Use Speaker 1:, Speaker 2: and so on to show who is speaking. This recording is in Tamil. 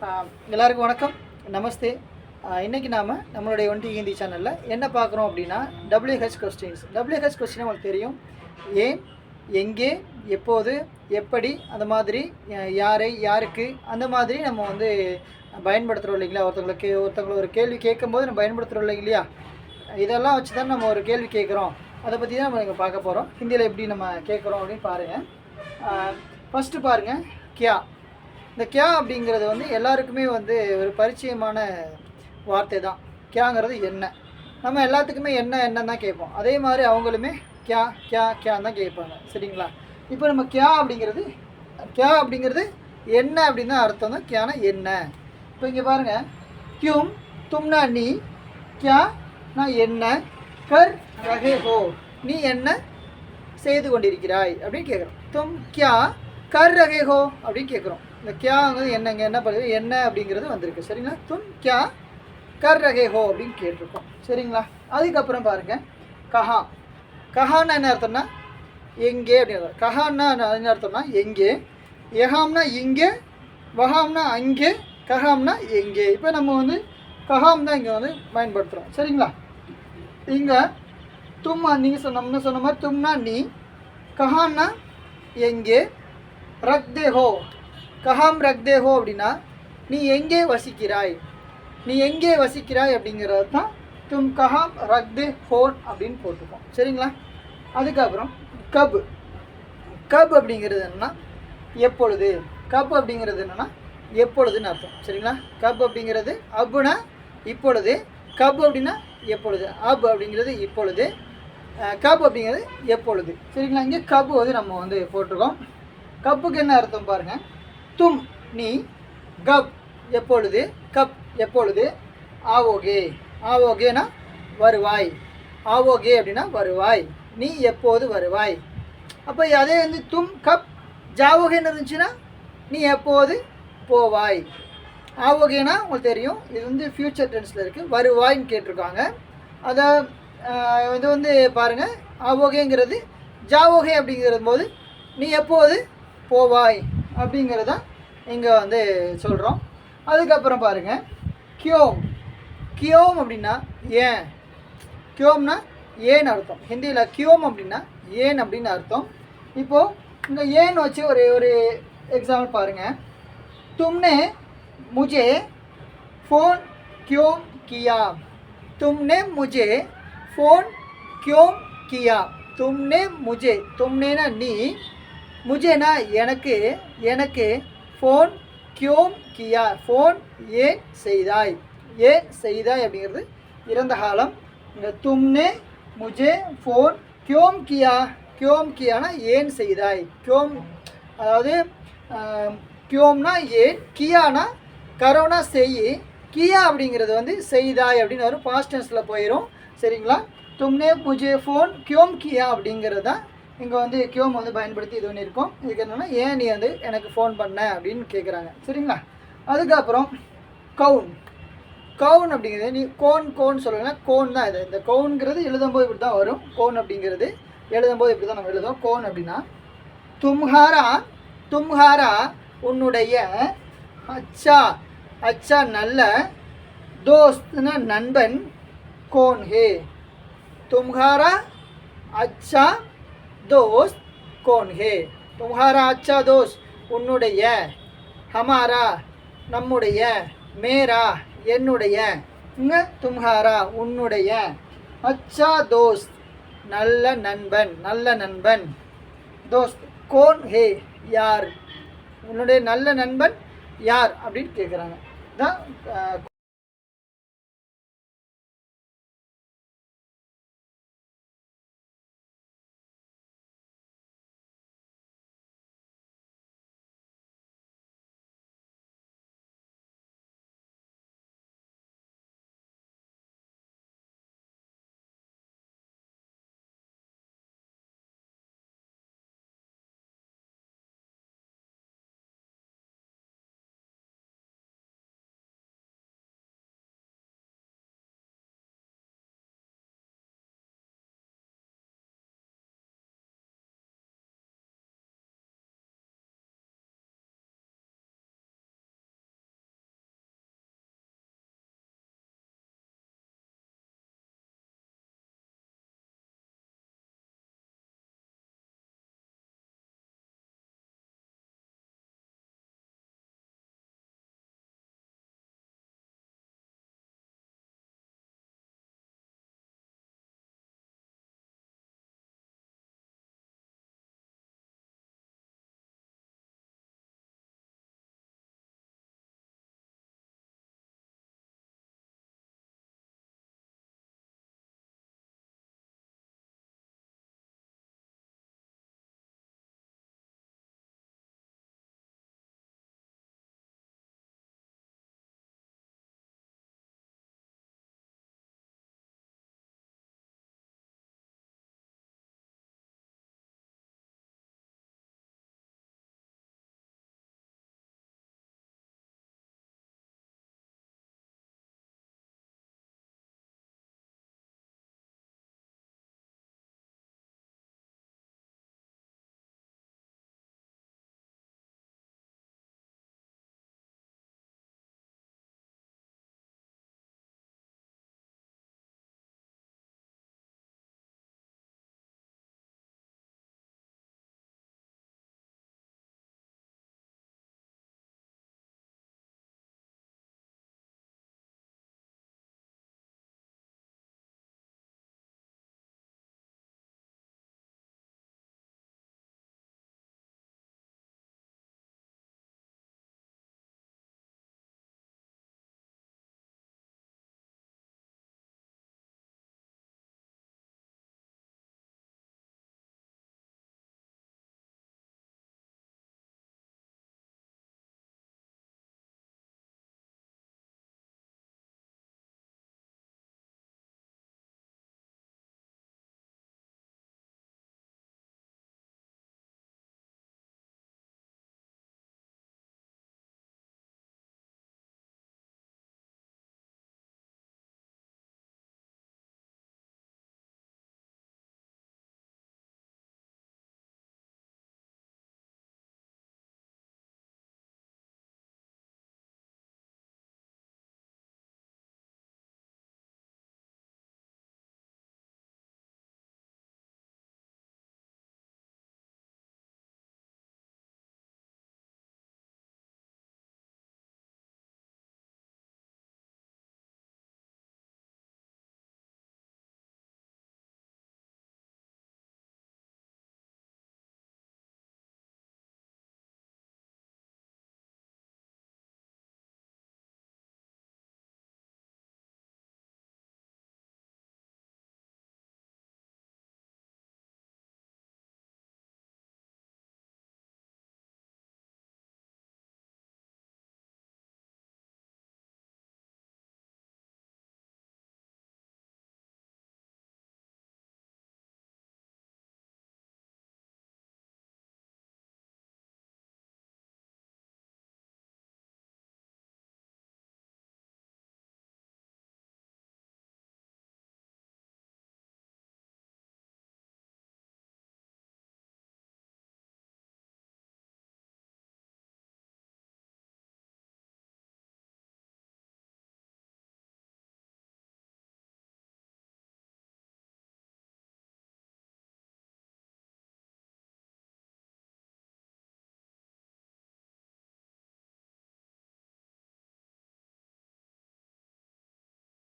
Speaker 1: எல்லாருக்கும் வணக்கம், நமஸ்தே. இன்றைக்கி நாம் நம்மளுடைய ஒன்டி ஹிந்தி சேனலில் என்ன பார்க்குறோம் அப்படின்னா WH கொஸ்டின்ஸ். WH கொஸ்டின் உங்களுக்கு தெரியும். ஏன், எங்கே, எப்போது, எப்படி, அந்த மாதிரி யாரை, யாருக்கு, அந்த மாதிரி நம்ம வந்து பயன்படுத்துகிறோம் இல்லைங்களா. ஒருத்தங்களை ஒரு கேள்வி கேட்கும்போது நம்ம பயன்படுத்துகிறோம் இல்லையா. இதெல்லாம் வச்சு தான் நம்ம ஒரு கேள்வி கேட்குறோம். அதை பற்றி தான் நம்ம இங்கே பார்க்க போகிறோம். ஹிந்தியில் எப்படி நம்ம கேட்குறோம் அப்படின்னு பாருங்கள். ஃபஸ்ட்டு பாருங்கள், கியா. இந்த கியா அப்படிங்கிறது வந்து எல்லாருக்குமே வந்து ஒரு பரிச்சயமான வார்த்தை தான். கியாங்கிறது என்ன, நம்ம எல்லாத்துக்குமே என்ன தான் கேட்போம். அதே மாதிரி அவங்களுமே கியா கியா கியான்னு தான் கேட்பாங்க, சரிங்களா. இப்போ நம்ம கியா அப்படிங்கிறது என்ன அப்படின்னு தான் அர்த்தம் தான். கியானா என்ன. இப்போ இங்கே பாருங்கள், கியும் தும்னா நீ, கியா நான் என்ன, கர் ரகே ஹோ நீ என்ன செய்து கொண்டிருக்கிறாய் அப்படின்னு கேட்குறோம். தும் கியா கர் ரகே ஹோ அப்படின்னு கேட்குறோம். இந்த கியாங்கிறது என்னங்க, என்ன பண்ணுறது, என்ன அப்படிங்கிறது வந்திருக்கு, சரிங்களா. தும் கியா கர் ரகே ஹோ அப்படின்னு கேட்டிருக்கோம், சரிங்களா. அதுக்கப்புறம் பாருங்கள், கஹா. கஹான்னா என்ன அர்த்தம்னா எங்கே அப்படின்னு. கஹான்னா என்ன அர்த்தம்னா எங்கே, யஹாம்னா இங்கே, வஹாம்னா அங்கே, கஹாம்னா எங்கே. இப்போ நம்ம வந்து கஹாம் தான் இங்கே வந்து பயன்படுத்துகிறோம், சரிங்களா. இங்கே தும்மா நீங்கள் நம்ம சொன்ன மாதிரி தும்னா நீ, கஹான்னா எங்கே, ரக்தே ஹோ கஹாம் ரக்தே ஹோ அப்படின்னா நீ எங்கே வசிக்கிறாய், நீ எங்கே வசிக்கிறாய் அப்படிங்கிறது தான் தும் கஹாம் ரக்தே ஹோன் அப்படின்னு போட்டுப்போம், சரிங்களா. அதுக்கப்புறம் கப். கப் அப்படிங்கிறது என்னென்னா எப்பொழுது. கப் அப்படிங்கிறது என்னென்னா எப்பொழுதுன்னு அர்த்தம், சரிங்களா. கப் அப்படிங்கிறது அப்புனா இப்பொழுது, கப் அப்படின்னா எப்பொழுது, அப் அப்படிங்கிறது இப்பொழுது, கப் அப்படிங்கிறது எப்பொழுது, சரிங்களா. இங்கே கப் வந்து நம்ம வந்து போட்டிருக்கோம். கப்புக்கு என்ன அர்த்தம் பாருங்கள். தும் நீ, கப் எப்பொழுது, கப் எப்பொழுது, ஆவோகே. ஆவோகேனா வருவாய், ஆவோகே அப்படின்னா வருவாய், நீ எப்போது வருவாய். அப்போ அதே வந்து தும் கப் ஜாவோகேன்னு இருந்துச்சுன்னா நீ எப்போது போவாய். ஆவோகேனா உங்களுக்கு தெரியும், இது வந்து ஃப்யூச்சர் டென்ஸில் இருக்குது, வருவாய்ன்னு கேட்டிருக்காங்க. அதை இது வந்து பாருங்கள், ஆவோகேங்கிறது ஜாவோகே அப்படிங்கிறது போது நீ எப்போது போவாய் அப்படிங்கிறது தான் இங்கே வந்து சொல்கிறோம். அதுக்கப்புறம் பாருங்கள், கியோம். கியோம் அப்படின்னா ஏன். கியோம்னா ஏன் அர்த்தம். ஹிந்தியில் கியோம் அப்படின்னா ஏன் அப்படின்னு அர்த்தம். இப்போது இங்கே ஏன் வச்சு ஒரு எக்ஸாம்பிள் பாருங்கள். தும்னே முझे फ़ोन क्यों किया, तुमने मुझे फ़ोन क्यों किया. तुमने मुझे, तुमनेना நீ, முझेனா எனக்கு, எனக்கு ஃபோன் கியோம் கியா ஃபோன் ஏன் செய்தாய். ஏன் செய்தாய் அப்படிங்கிறது இறந்த காலம். இந்த தும்னே முझे ஃபோன் கியோம் கியா, கியோம் கியானா ஏன் செய்தாய். கியோம் அதாவது கியோம்னா ஏன், கியானா கரோனா செய், கியா அப்படிங்கிறது வந்து செய்தாய் அப்படின்னு வரும், பாஸ்ட் டென்ஸில் போயிடும், சரிங்களா. தும்னே முझे ஃபோன் கியோம் கியா அப்படிங்கிறது தான் இங்கே வந்து கியோம் வந்து பயன்படுத்தி இது ஒன்று இருக்கும். இதுக்கு என்னென்னா ஏன் நீ வந்து எனக்கு ஃபோன் பண்ண அப்படின்னு கேட்குறாங்க, சரிங்களா. அதுக்கப்புறம் கவுன். கவுன் அப்படிங்கிறது நீ கோன் சொல்லுங்கன்னா கோன் தான் இது. இந்த கவுன்கிறது எழுதும்போது இப்படி தான் வரும். கோன் அப்படிங்கிறது எழுதும்போது இப்படி தான் நம்ம எழுதுவோம். கோன் அப்படின்னா தும்ஹாரா, தும்ஹாரா உன்னுடைய, அச்சா அச்சா நல்ல, தோஸ்த்னா நண்பன், கோன் ஹே. தும்ஹாரா அச்சா दोस्त कौन है. तुम्हारा अच्छा दोस्त உன்னுடைய, ஹமாரா நம்முடைய, மேரா என்னுடைய, இங்கே தும்ஹாரா உன்னுடைய, அச்சா தோஸ்த் நல்ல நண்பன், நல்ல நண்பன், தோஸ்த் கோன் ஹே யார், உன்னுடைய நல்ல நண்பன் யார் அப்படின்னு கேட்குறாங்க தான்.